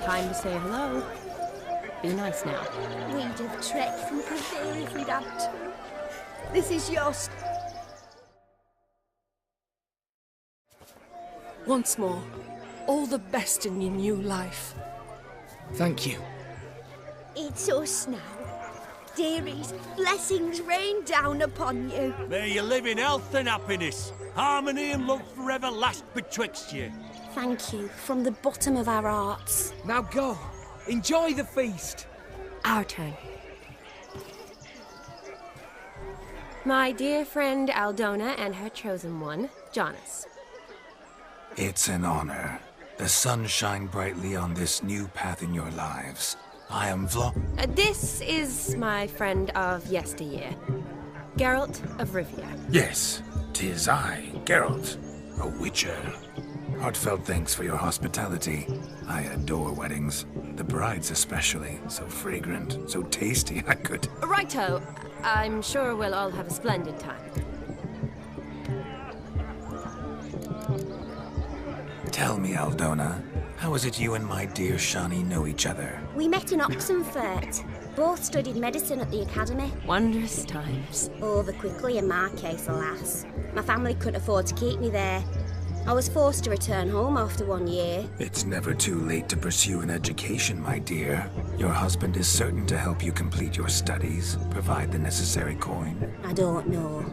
Time to say hello. Be nice now. We'd have trekked from Kildare if we'd had to. This is yours. Once more, all the best in your new life. Thank you. It's us now. Dearies, blessings rain down upon you. May you live in health and happiness. Harmony and love forever last betwixt you. Thank you from the bottom of our hearts. Now go. Enjoy the feast. Our turn. My dear friend Aldona and her chosen one, Jonas. It's an honor. The sun shine brightly on this new path in your lives. I am This is my friend of yesteryear, Geralt of Rivia. Yes, 'tis I, Geralt, a witcher. Heartfelt thanks for your hospitality. I adore weddings. The brides especially. So fragrant, so tasty, I could... Righto. I'm sure we'll all have a splendid time. Tell me, Aldona, how is it you and my dear Shani know each other? We met in Oxenfurt. Both studied medicine at the academy. Wondrous times. Over quickly in my case, alas. My family couldn't afford to keep me there. I was forced to return home after 1 year. It's never too late to pursue an education, my dear. Your husband is certain to help you complete your studies, provide the necessary coin. I don't know.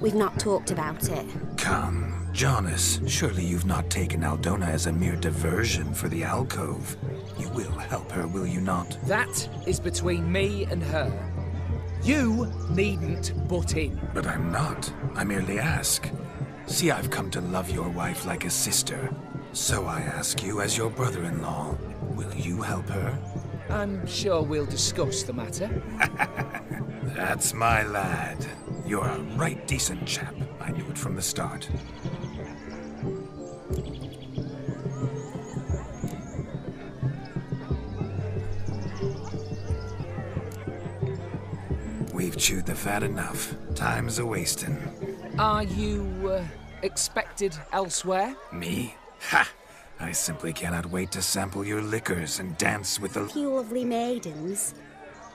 We've not talked about it. Come, Jonas, surely you've not taken Aldona as a mere diversion for the alcove. You will help her, will you not? That is between me and her. You needn't butt in. But I'm not. I merely ask. See, I've come to love your wife like a sister. So I ask you as your brother-in-law, will you help her? I'm sure we'll discuss the matter. That's my lad. You're a right decent chap. I knew it from the start. We've chewed the fat enough. Time's a-wasting. Are you, expected elsewhere? Me? Ha! I simply cannot wait to sample your liquors and dance with the... Few lovely maidens.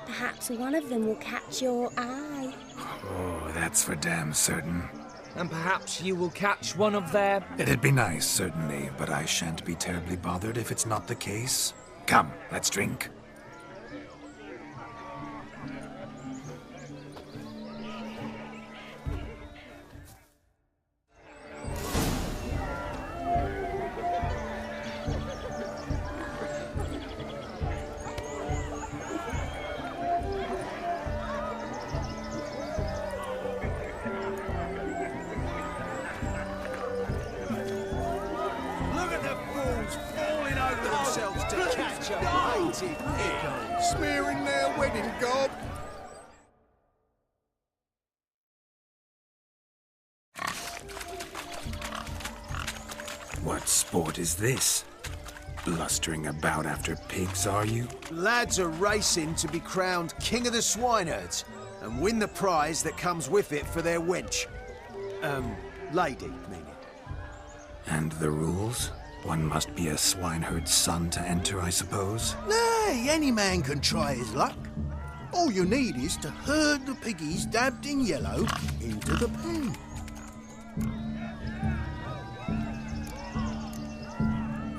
Perhaps one of them will catch your eye. Oh, that's for damn certain. And perhaps you will catch one of their... It'd be nice, certainly, but I shan't be terribly bothered if it's not the case. Come, let's drink. Smearing their wedding gob. What sport is this? Blustering about after pigs, are you? Lads are racing to be crowned King of the Swineherds and win the prize that comes with it for their wench. Lady, meaning. And the rules? One must be a swineherd's son to enter, I suppose? Nay, any man can try his luck. All you need is to herd the piggies dabbed in yellow into the pen.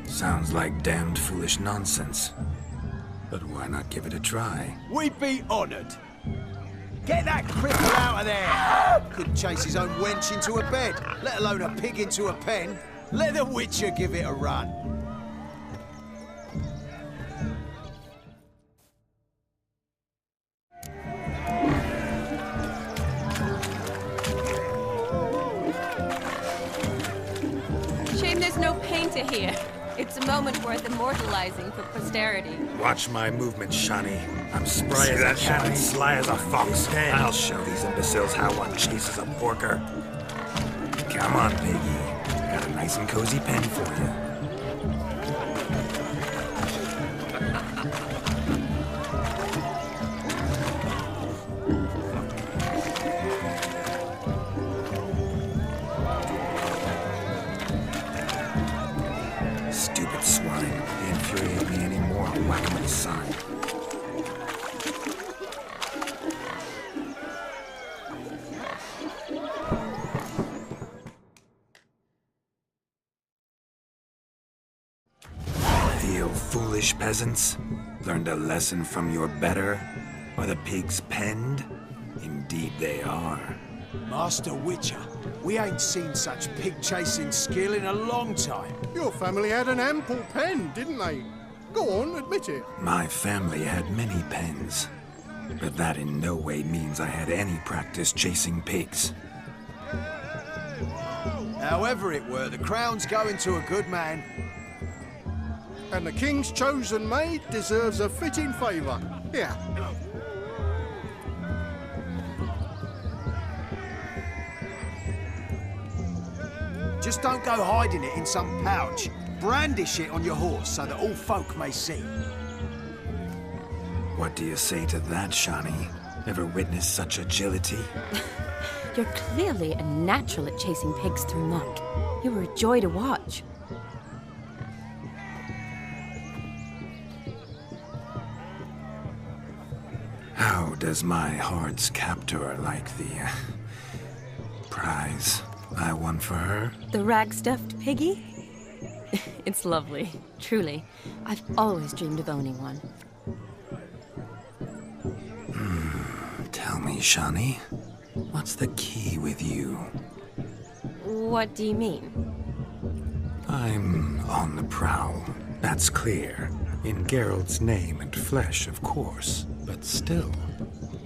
Sounds like damned foolish nonsense. But why not give it a try? We'd be honoured. Get that cripple out of there! Couldn't chase his own wench into a bed, let alone a pig into a pen. Let the Witcher give it a run. Shame there's no painter here. It's a moment worth immortalizing for posterity. Watch my movements, Shani. I'm spry as a cat and sly as a fox. I'll show these imbeciles how one chases a porker. Come on, piggy. Got a nice and cozy pen for you. Stupid That swine. They infuriate me anymore. I'll whack him with a sign. You foolish peasants. Learned a lesson from your better? Are the pigs penned? Indeed they are. Master Witcher, we ain't seen such pig-chasing skill in a long time. Your family had an ample pen, didn't they? Go on, admit it. My family had many pens, but that in no way means I had any practice chasing pigs. However it were, the crown's going to a good man. And the king's chosen maid deserves a fitting favour. Here. Just don't go hiding it in some pouch. Brandish it on your horse so that all folk may see. What do you say to that, Shani? Ever witnessed such agility? You're clearly a natural at chasing pigs through muck. You were a joy to watch. How does my heart's captor like the prize I won for her? The rag-stuffed piggy? It's lovely, truly. I've always dreamed of owning one. Tell me, Shani, what's the key with you? What do you mean? I'm on the prowl, that's clear. In Geralt's name and flesh, of course, but still.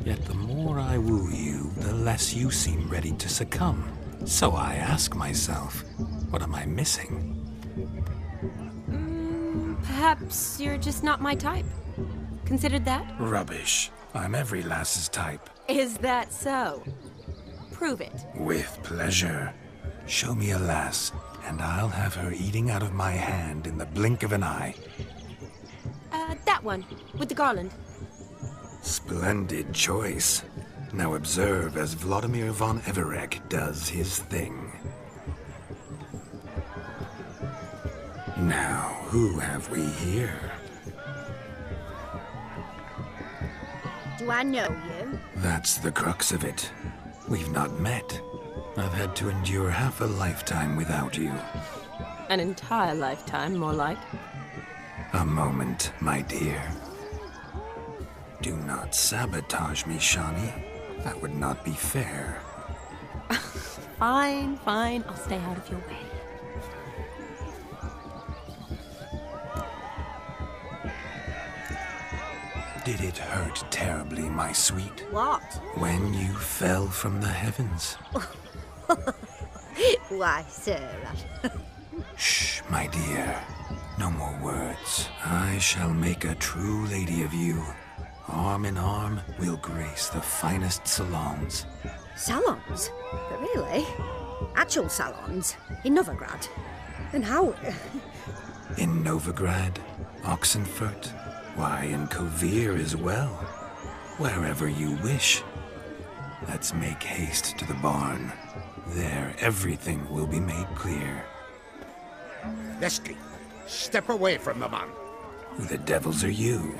Yet the more I woo you, the less you seem ready to succumb. So I ask myself, what am I missing? Perhaps you're just not my type. Considered that? Rubbish. I'm every lass's type. Is that so? Prove it. With pleasure. Show me a lass, and I'll have her eating out of my hand in the blink of an eye. That one, with the garland. Splendid choice. Now observe as Vladimir von Everec does his thing. Now, who have we here? Do I know you? That's the crux of it. We've not met. I've had to endure half a lifetime without you. An entire lifetime, more like. A moment, my dear. Do not sabotage me, Shani. That would not be fair. Fine, fine. I'll stay out of your way. Did it hurt terribly, my sweet? What? When you fell from the heavens? Why, Sarah. Shh, my dear. No more words. I shall make a true lady of you. Arm in arm, we'll grace the finest salons. Salons? But really? Actual salons? In Novigrad? And how? In Novigrad, Oxenfurt, why, in Kovir as well. Wherever you wish. Let's make haste to the barn. There, everything will be made clear. Leslie, step away from the man. Who the devils are you?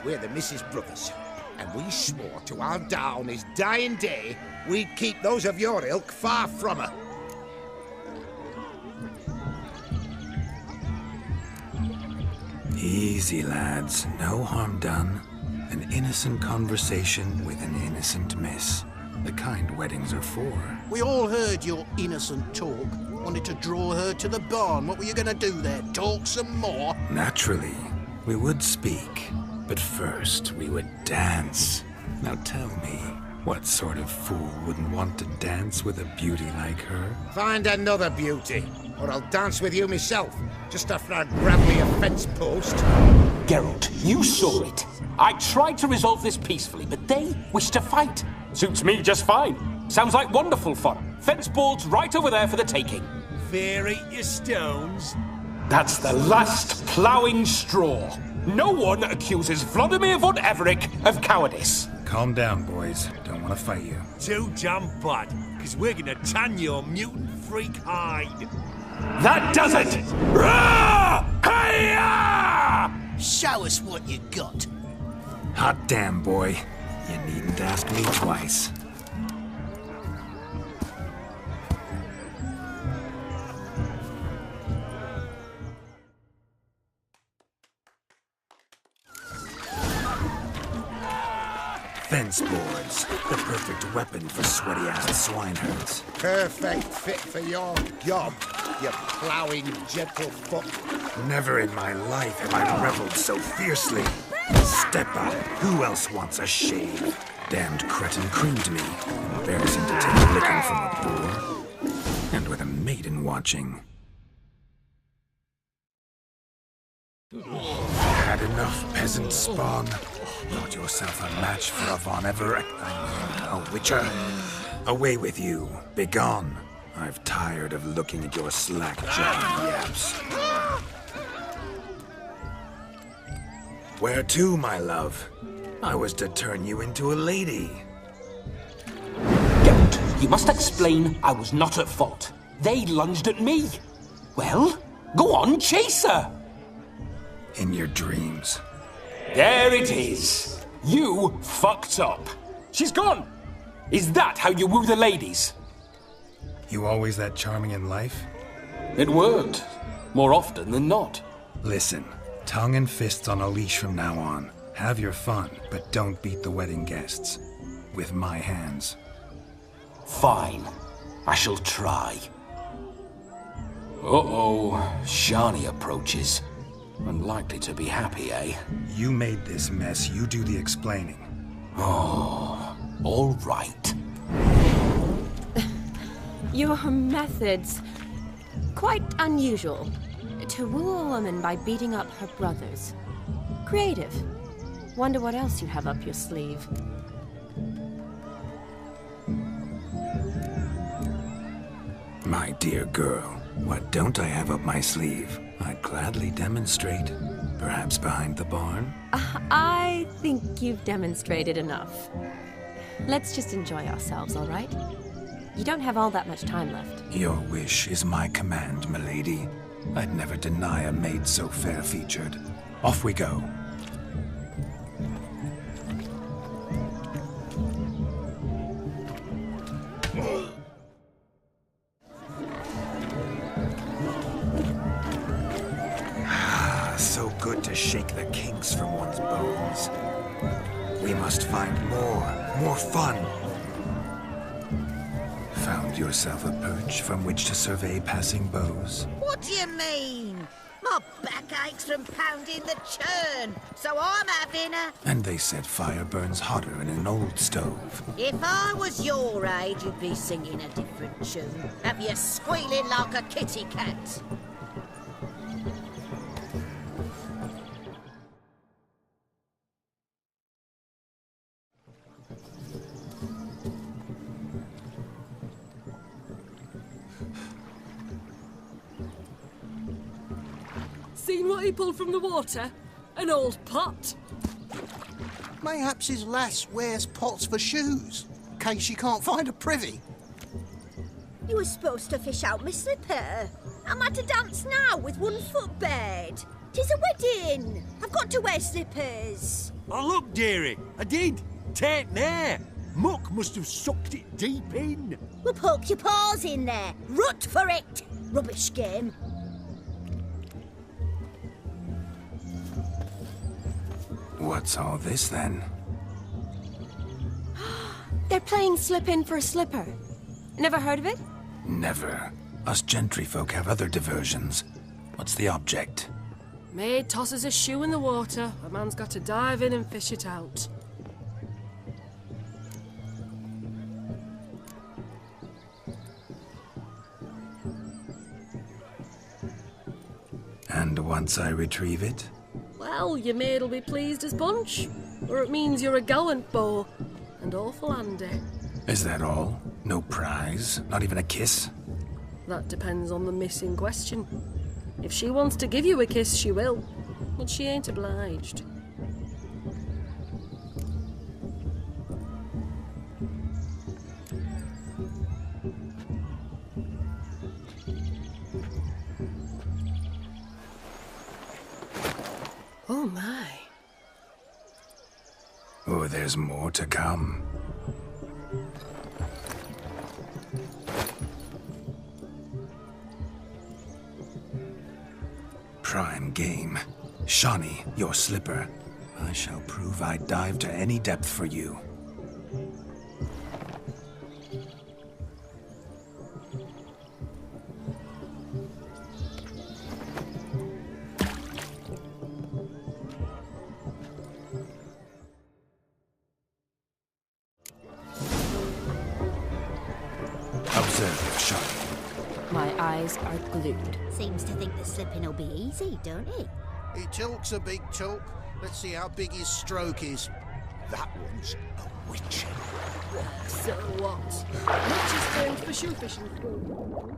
We're the Mrs. Brothers, and we swore to our down his dying day we'd keep those of your ilk far from her. Easy, lads. No harm done. An innocent conversation with an innocent miss. The kind weddings are for. We all heard your innocent talk. Wanted to draw her to the barn. What were you going to do there? Talk some more? Naturally. We would speak. But first, we would dance. Now tell me, what sort of fool wouldn't want to dance with a beauty like her? Find another beauty, or I'll dance with you myself, just after I grab me a fence post. Geralt, you saw it. I tried to resolve this peacefully, but they wish to fight. Suits me just fine. Sounds like wonderful fun. Fence boards right over there for the taking. Fear eat your stones. That's the last ploughing straw. No one accuses Vladimir von Everec of cowardice. Calm down, boys. Don't want to fight you. Too damn bad, because we're gonna tan your mutant freak hide. That does it! Rah! Hiya! Show us what you got. Hot damn, boy. You needn't ask me twice. Fence boards. The perfect weapon for sweaty-ass swineherds. Perfect fit for your job, you ploughing gentle foot. Never in my life have I reveled so fiercely. Step up. Who else wants a shave? Damned cretin creamed me. Embarrassing to take a licking from a boor. And with a maiden watching. Had enough, peasant spawn. Thought yourself a match for a Von Everett. A witcher. Away with you. Begone. I've tired of looking at your slack-jawed yaps. Where to, my love? I was to turn you into a lady. Geralt, you must explain I was not at fault. They lunged at me. Well, go on, chase her. In your dreams. There it is. You fucked up. She's gone. Is that how you woo the ladies? You always that charming in life? It worked. More often than not. Listen, tongue and fists on a leash from now on. Have your fun, but don't beat the wedding guests. With my hands. Fine. I shall try. Uh-oh. Shani approaches. Unlikely to be happy, eh? You made this mess. You do the explaining. Oh, all right. Your methods... quite unusual. To woo a woman by beating up her brothers. Creative. Wonder what else you have up your sleeve. My dear girl, what don't I have up my sleeve? I'd gladly demonstrate. Perhaps behind the barn? I think you've demonstrated enough. Let's just enjoy ourselves, all right? You don't have all that much time left. Your wish is my command, milady. I'd never deny a maid so fair-featured. Off we go. So good to shake the kinks from one's bones. We must find more fun. Found yourself a perch from which to survey passing beaux? What do you mean? My back aches from pounding the churn, so I'm having a... And they said fire burns hotter in an old stove. If I was your age, you'd be singing a different tune. Have you squealing like a kitty cat? Seen what he pulled from the water? An old pot. Mayhaps his lass wears pots for shoes, in case she can't find a privy. You were supposed to fish out my slipper. I'm at a dance now with one foot bed. 'Tis a wedding. I've got to wear slippers. Oh, look, dearie, I did. Take there. Muck must have sucked it deep in. Well, poke your paws in there. Rut for it. Rubbish game. What's all this, then? They're playing slip-in for a slipper. Never heard of it? Never. Us gentry folk have other diversions. What's the object? Maid tosses a shoe in the water. A man's got to dive in and fish it out. And once I retrieve it? Well, your maid'll be pleased as punch. Or it means you're a gallant beau. And awful handy. Is that all? No prize? Not even a kiss? That depends on the miss in question. If she wants to give you a kiss, she will. But she ain't obliged. Oh my. Oh, there's more to come. Prime game. Shawnee, your slipper. I shall prove I'd dive to any depth for you. Observe, Shawnee. My eyes are glued. Seems to think the slipping will be easy, don't it? He talks a big talk. Let's see how big his stroke is. That one's a witch. So what? Witches trained for shoe fishing school.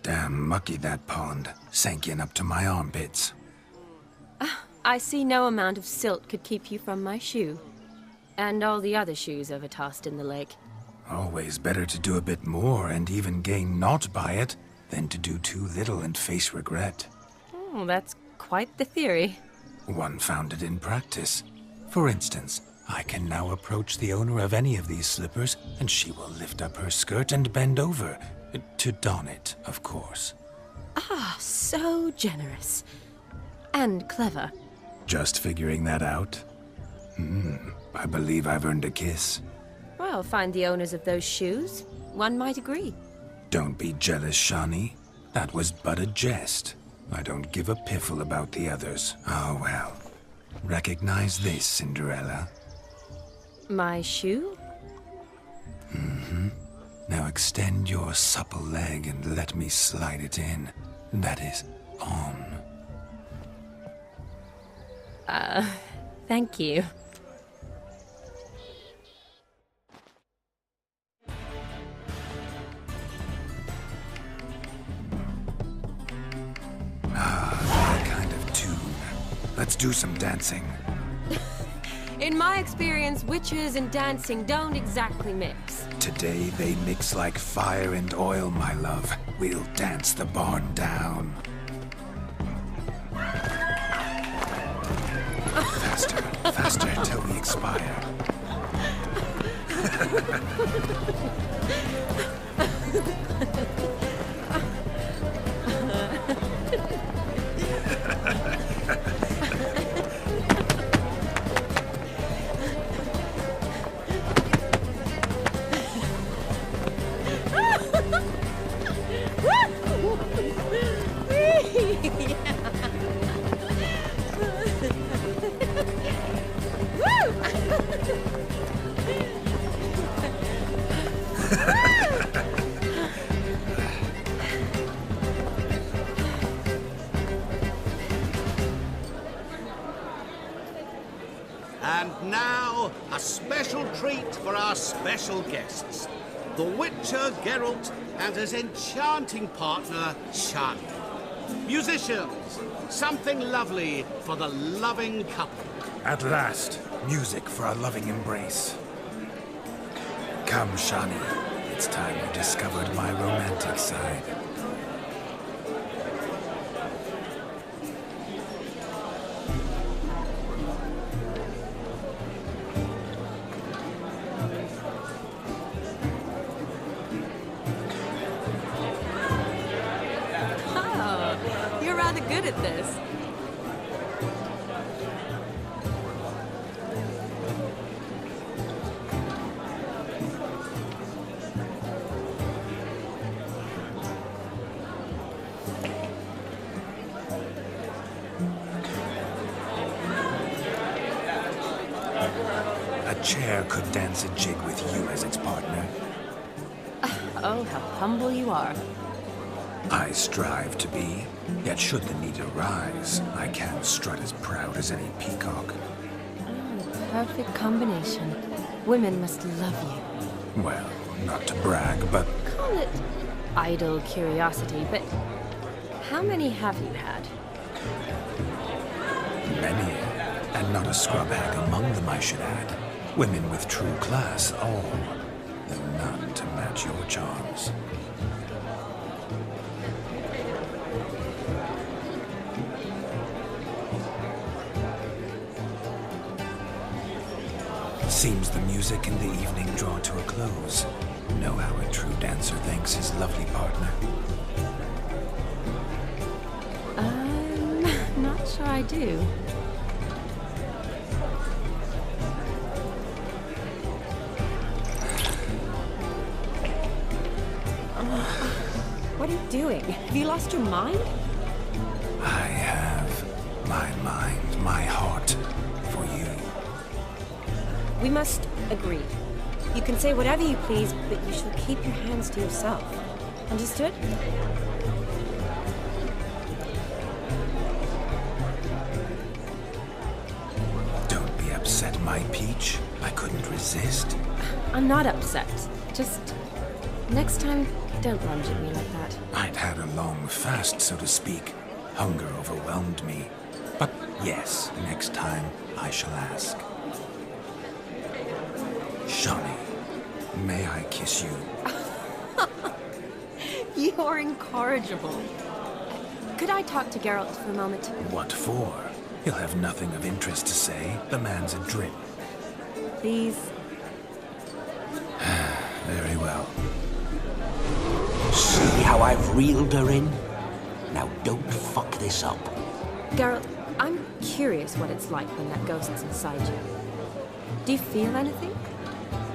Damn mucky that pond. Sank in up to my armpits. I see no amount of silt could keep you from my shoe. And all the other shoes overtossed in the lake. Always better to do a bit more and even gain naught by it than to do too little and face regret. Oh, that's quite the theory. One founded in practice. For instance, I can now approach the owner of any of these slippers, and she will lift up her skirt and bend over. To don it, of course. Ah, so generous. And clever. Just figuring that out? I believe I've earned a kiss. Well, find the owners of those shoes. One might agree. Don't be jealous, Shawnee. That was but a jest. I don't give a piffle about the others. Oh, well. Recognize this, Cinderella. My shoe? Now extend your supple leg and let me slide it in. That is, on. Thank you. That kind of tune. Let's do some dancing. In my experience, witches and dancing don't exactly mix. Today they mix like fire and oil, my love. We'll dance the barn down. inspire. And now, a special treat for our special guests. The Witcher Geralt and his enchanting partner, Shani. Musicians, something lovely for the loving couple. At last, music for a loving embrace. Come, Shani. It's time you discovered my romantic side. Oh, you're rather good at this. A chair could dance a jig with you as its partner. Oh, how humble you are. I strive to be, yet should the need arise, I can strut as proud as any peacock. Perfect combination. Women must love you. Well, not to brag, but Call it idle curiosity, but how many have you had? many, and not a scrub hag among them, I should add. Women with true class, all, though none to match your charms. Seems the music in the evening draw to a close. Know how a true dancer thanks his lovely partner. Not sure I do. What are you doing? Have you lost your mind? I have my mind, my heart for you. We must agree. You can say whatever you please, but you shall keep your hands to yourself. Understood? Don't be upset, my peach. I couldn't resist. I'm not upset. Just next time, don't lunge at me like that. I'd had a long fast, so to speak. Hunger overwhelmed me. But yes, next time I shall ask. Shani, may I kiss you? You're incorrigible. Could I talk to Geralt for a moment? What for? He'll have nothing of interest to say. The man's a drip. Please. Very well. See how I've reeled her in? Now don't fuck this up. Geralt, I'm curious what it's like when that ghost's inside you. Do you feel anything?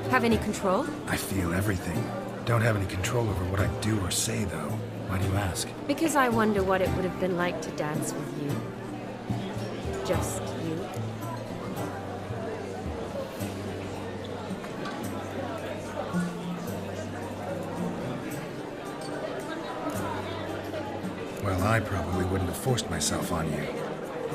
Have any control? I feel everything. Don't have any control over what I do or say, though. Why do you ask? Because I wonder what it would have been like to dance with you. Just you. Well, I probably wouldn't have forced myself on you.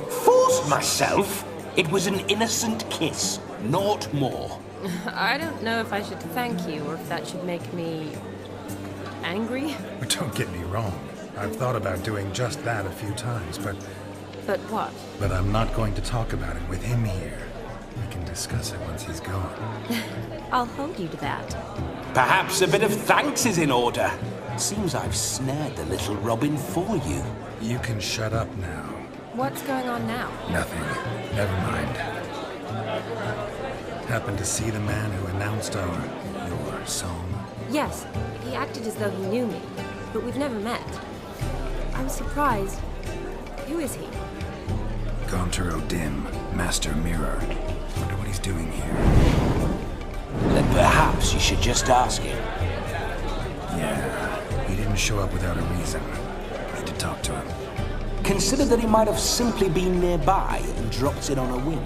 Forced myself? It was an innocent kiss, naught more. I don't know if I should thank you or if that should make me angry. But don't get me wrong. I've thought about doing just that a few times, but But what? I'm not going to talk about it with him here. We can discuss it once he's gone. I'll hold you to that. Perhaps a bit of thanks is in order. Seems I've snared the little Robin for you. You can shut up now. What's going on now? Nothing. Never mind. Happen to see the man who announced your song? Yes, he acted as though he knew me, but we've never met. I was surprised. Who is he? Gaunter O'Dim, Master Mirror. Wonder what he's doing here. Then perhaps you should just ask him. Yeah, he didn't show up without a reason. Need to talk to him. Consider that he might have simply been nearby and dropped in on a whim.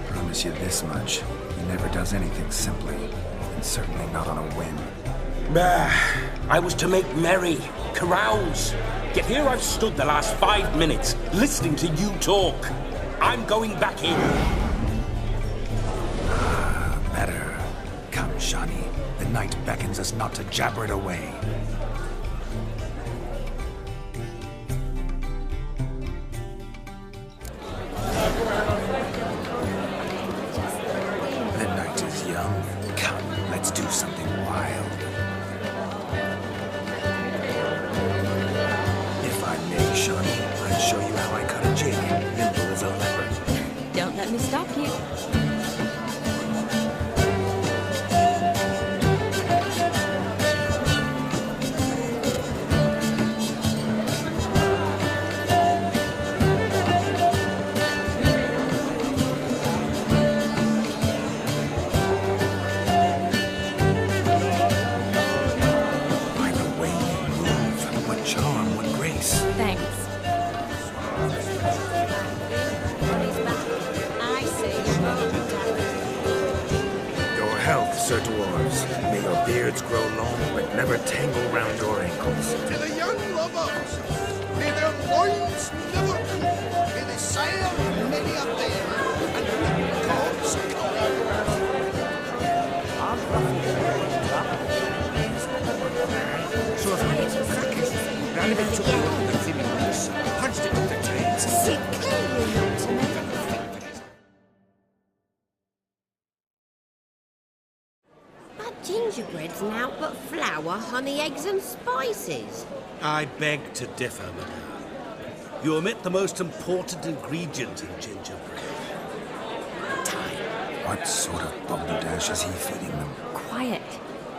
Promise you this much. He never does anything simply. And certainly not on a whim. I was to make merry, carouse. Yet here I've stood the last 5 minutes, listening to you talk. I'm going back in. Better. Come, Shani. The night beckons us not to jabber it away. The night is young. Come, let's do something wild. If I may, Shani, I'd show you how I cut a jig, nimble as a leopard. Don't let me stop you. Sir Dwarves, may your beards grow long, but never tangle round your ankles. To the young lovers, may their loins never cool, may they sail many a day, and good gods So if I had a fracas, ran about to the world and feeling loose, punched it with the tails. Sit clearly not to me. Gingerbread's now but flour, honey, eggs and spices. I beg to differ, madame. You omit the most important ingredient in gingerbread. Time. What sort of balderdash is he feeding them? Quiet.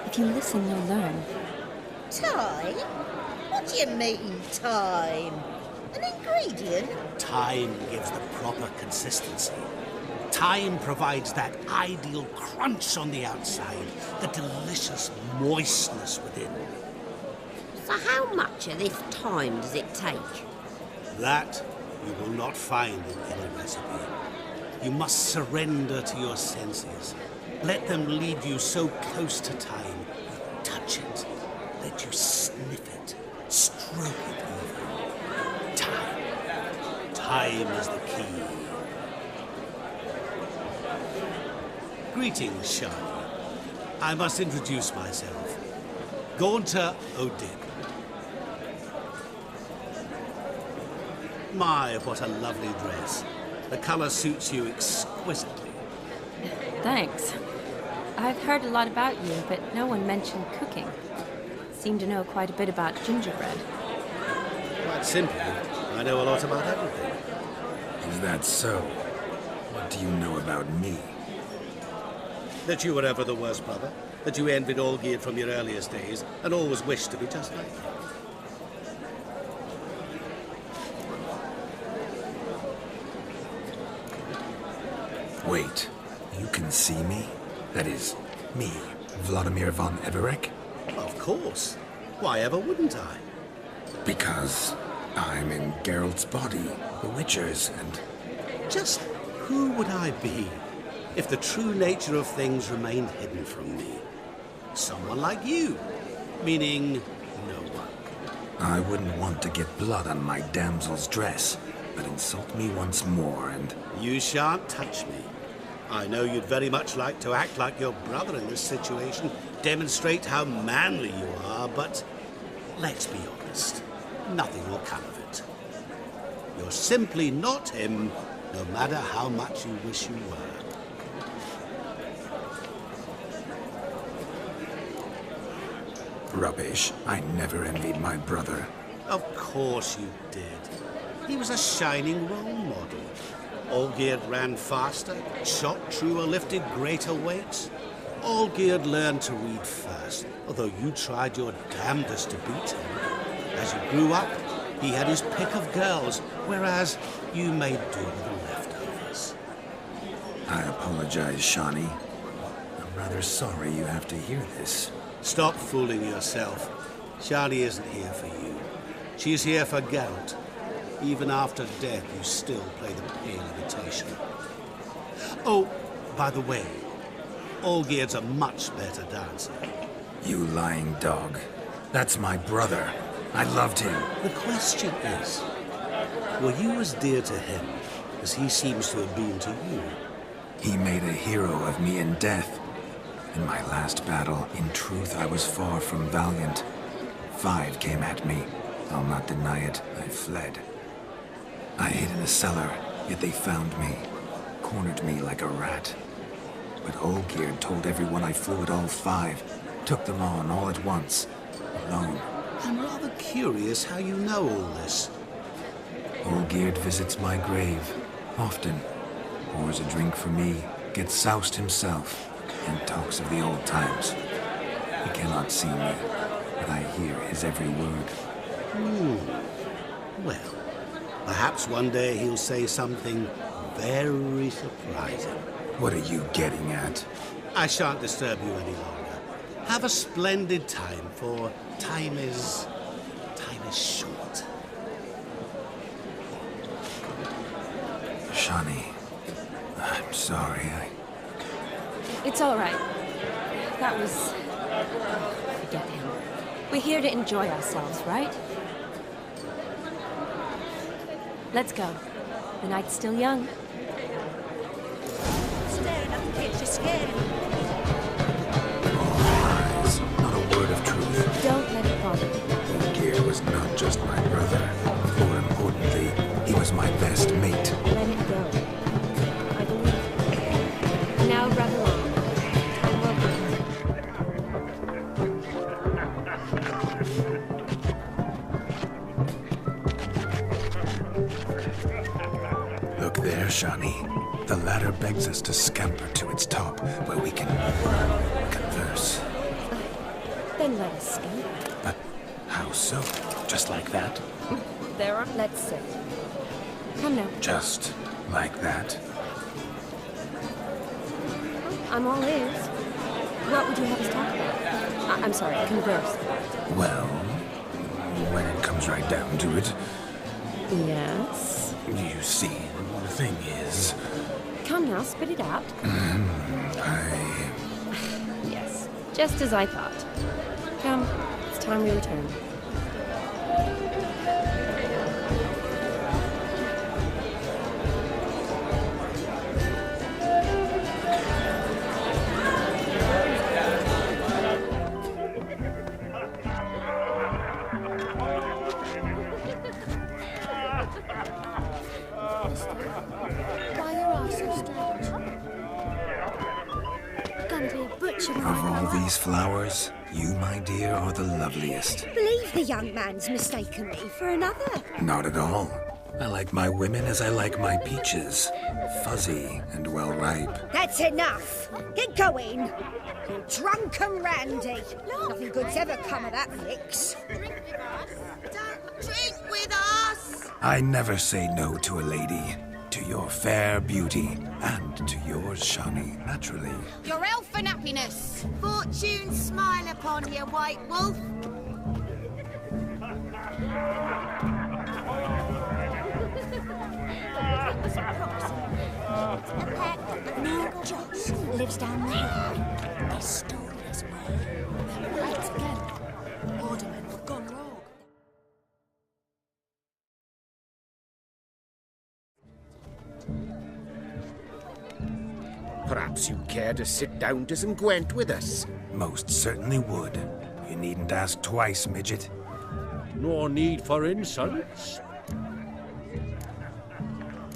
If you listen, you'll learn. Time? What do you mean, time? An ingredient? Time gives the proper consistency. Time provides that ideal crunch on the outside, the delicious moistness within. So how much of this time does it take? That you will not find in any recipe. You must surrender to your senses. Let them lead you so close to time. Touch it. Let you sniff it. Stroke it even. Time. Time is the key. Greetings, Shani. I must introduce myself. Gaunter O'Dim. My, what a lovely dress. The colour suits you exquisitely. Thanks. I've heard a lot about you, but no one mentioned cooking. Seem to know quite a bit about gingerbread. Quite simply, I know a lot about everything. Is that so? What do you know about me? That you were ever the worst brother, that you envied Olgierd from your earliest days, and always wished to be just like him. Wait, you can see me? That is, me, Vladimir von Everec? Of course. Why ever wouldn't I? Because I'm in Geralt's body, the Witcher's, and... Just who would I be if the true nature of things remained hidden from me? Someone like you, meaning no one. I wouldn't want to get blood on my damsel's dress, but insult me once more and... You shan't touch me. I know you'd very much like to act like your brother in this situation, demonstrate how manly you are, but let's be honest, nothing will come of it. You're simply not him, no matter how much you wish you were. Rubbish. I never envied my brother. Of course you did. He was a shining role model. Olgierd ran faster, shot truer, lifted greater weights. Olgierd learned to read first, although you tried your damnedest to beat him. As you grew up, he had his pick of girls, whereas you made do with the leftovers. I apologize, Shawnee. I'm rather sorry you have to hear this. Stop fooling yourself. Shani isn't here for you. She's here for Geralt. Even after death, you still play the pale imitation. Oh, by the way, Olgierd's a much better dancer. You lying dog. That's my brother. I loved him. The question is, were you as dear to him as he seems to have been to you? He made a hero of me in death. In my last battle, in truth, I was far from valiant. 5 came at me. I'll not deny it. I fled. I hid in a cellar, yet they found me. Cornered me like a rat. But Olgierd told everyone I flew at all 5. Took them on all at once. Alone. I'm rather curious how you know all this. Olgierd visits my grave. Often. Pours a drink for me. Gets soused himself. And talks of the old times. He cannot see me, but I hear his every word. Well, perhaps one day he'll say something very surprising. What are you getting at? I shan't disturb you any longer. Have a splendid time, for time is short. Shawnee, I'm sorry, It's all right. That was... Forget him. We're here to enjoy ourselves, right? Let's go. The night's still young. Staring at the kids, you're scaring me. Lies, not a word of truth. Don't let it bother you. Olgierd was not just my brother. More importantly, he was my best mate. Let it go. I believe. Now run along. Time will bring. Look there, Shawnee. The ladder begs us to scamper to its top, where we can converse. Then let us skip. But how so? Just like that? There are... Let's sit. Come now. Just like that? I'm all ears. What would you have us talk about? I'm sorry, converse about. Well, when it comes right down to it, Yes? you see, the thing is... Come now, spit it out. Yes, just as I thought. Come, it's time we return. Why are you so strange? Gonna be a butcher. Of all these flowers, you, my dear, are the loveliest. Believe the young man's mistaken me for another. Not at all. I like my women as I like my peaches. Fuzzy and well ripe. That's enough. Get going. You drunken randy. Nothing good's ever come of that mix. Drink with us! I never say no to a lady. To your fair beauty. And to yours, Shawnee, naturally. Your elfin happiness! Fortune smile upon you, White Wolf! A pet of Mark Joss lives down the hill. They stole his way. Then right again. Aldermen have gone rogue. Perhaps you care to sit down to some Gwent with us? Most certainly would. You needn't ask twice, midget. No need for insults.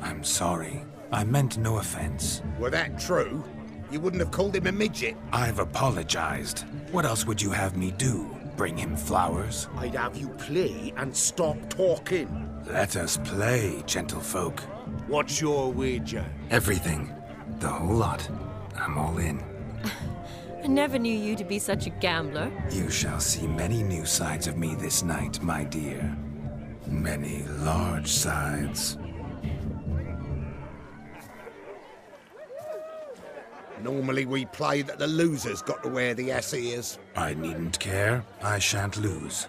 I'm sorry. I meant no offense. Were that true, you wouldn't have called him a midget. I've apologized. What else would you have me do? Bring him flowers? I'd have you play and stop talking. Let us play, gentlefolk. What's your wager? Everything. The whole lot. I'm all in. I never knew you to be such a gambler. You shall see many new sides of me this night, my dear. Many large sides. Normally we play that the loser's got to wear the ass ears. I needn't care. I shan't lose.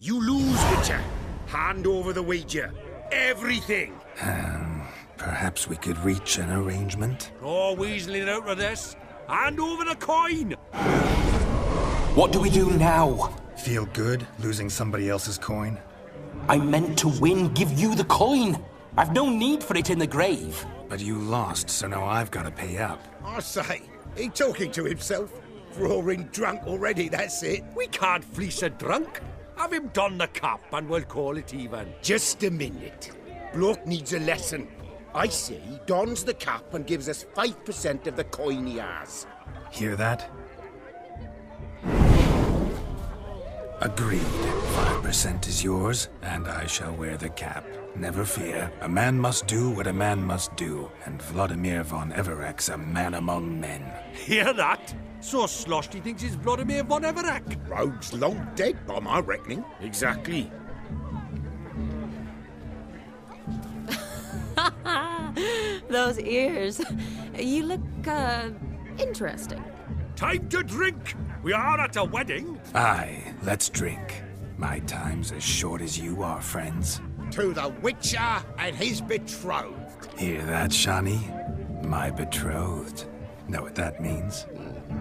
You lose, Witcher. Hand over the wager. Everything. Perhaps we could reach an arrangement? Oh, weaseling out of this. Hand over the coin. What do we do now? Feel good losing somebody else's coin? I meant to win, give you the coin. I've no need for it in the grave. But you lost, so now I've got to pay up. I say, he talking to himself. Roaring drunk already, that's it. We can't fleece a drunk. Have him don the cap and we'll call it even. Just a minute. Bloke needs a lesson. I say he dons the cap and gives us 5% of the coin he has. Hear that? Agreed. 5% is yours, and I shall wear the cap. Never fear. A man must do what a man must do, and Vladimir von Everek's a man among men. Hear that? So sloshed he thinks he's Vladimir von Everek. Rogue's long dead, by my reckoning. Exactly. Those ears. You look, interesting. Time to drink! We are at a wedding. Aye, let's drink. My time's as short as you are, friends. To the Witcher and his betrothed. Hear that, Shani? My betrothed. Know what that means?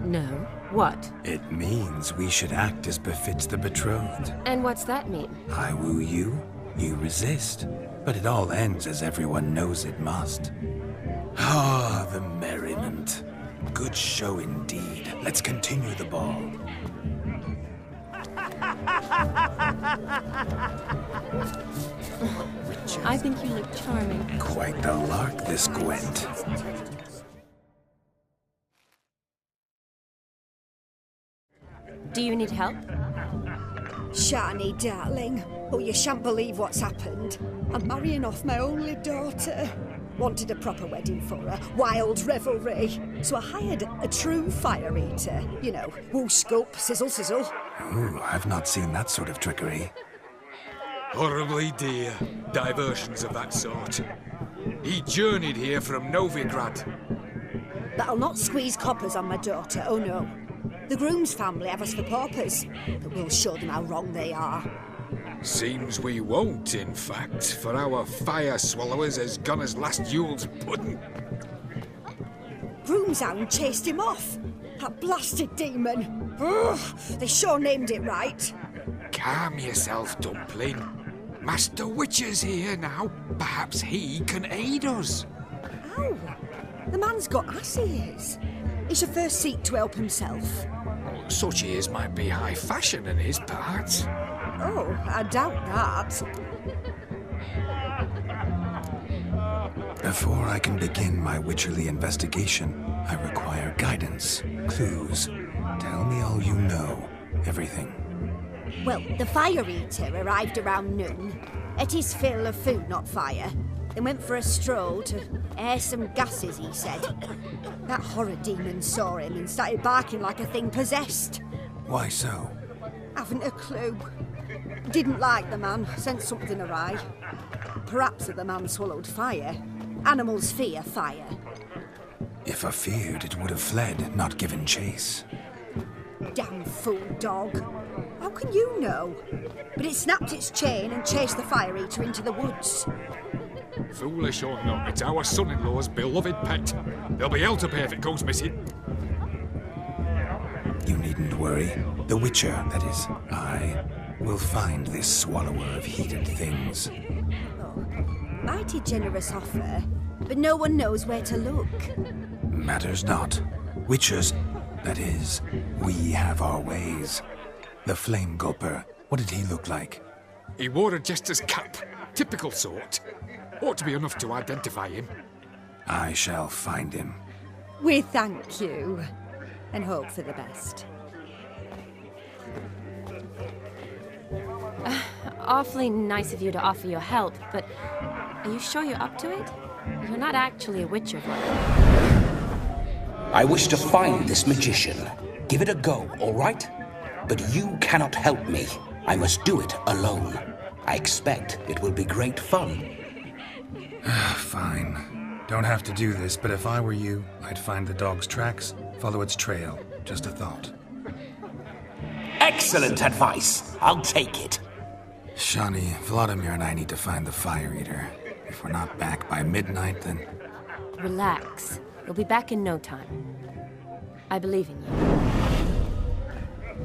No. What? It means we should act as befits the betrothed. And what's that mean? I woo you, you resist. But it all ends as everyone knows it must. Ah, the merriment. Good show indeed. Let's continue the ball. I think you look charming. Quite the lark, this Gwent. Do you need help? Shani, darling. Oh, you shan't believe what's happened. I'm marrying off my only daughter. Wanted a proper wedding for her, wild revelry. So I hired a true fire eater. You know, whoosh, scope, sizzle, sizzle. Ooh, I've not seen that sort of trickery. Horribly dear diversions of that sort. He journeyed here from Novigrad. But I'll not squeeze coppers on my daughter, oh no. The groom's family have us for paupers, but we'll show them how wrong they are. Seems we won't, in fact, for our fire swallowers has gone as last Yule's pudding. Groomshound chased him off. That blasted demon. Ugh, they sure named it right. Calm yourself, Dumpling. Master Witcher's here now. Perhaps he can aid us. Ow! The man's got ass ears. He should first seek to help himself. Well, such ears might be high fashion in his parts. Oh, I doubt that. Before I can begin my witcherly investigation, I require guidance, clues. Tell me all you know, everything. Well, the fire eater arrived around noon. Ate his fill of food, not fire. Then went for a stroll to air some gases, he said. That horror demon saw him and started barking like a thing possessed. Why so? Haven't a clue. Didn't like the man, sensed something awry. Perhaps the man swallowed fire. Animals fear fire. If I feared, it would have fled, not given chase. Damn fool dog. How can you know? But it snapped its chain and chased the fire eater into the woods. Foolish or not, it's our son-in-law's beloved pet. There'll be hell to pay if it goes missing. You needn't worry. The Witcher, that is, I, will find this swallower of heated things. Oh, mighty generous offer, but no one knows where to look. Matters not. Witchers, that is, we have our ways. The Flame Gulper, what did he look like? He wore a jester's cap. Typical sort. Ought to be enough to identify him. I shall find him. We thank you, and hope for the best. Awfully nice of you to offer your help, but are you sure you're up to it? You're not actually a witcher, I wish to find this magician. Give it a go, all right? But you cannot help me. I must do it alone. I expect it will be great fun. Fine. Don't have to do this, but if I were you, I'd find the dog's tracks, follow its trail. Just a thought. Excellent advice. I'll take it. Shani, Vladimir and I need to find the Fire Eater. If we're not back by midnight, then... Relax. You'll be back in no time. I believe in you.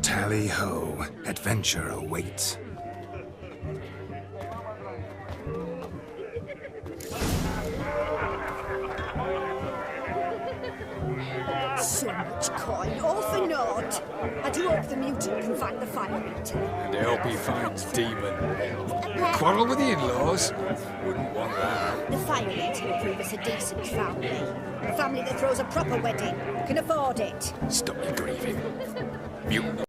Tally-ho. Adventure awaits. So much coin, all for naught. I do hope the mutant can find the Fire Eater. And I hope he finds Demon. Quarrel with the in-laws? Wouldn't want that. The Fire Eater will prove us a decent family. A family that throws a proper wedding, can afford it. Stop your grieving. Mutant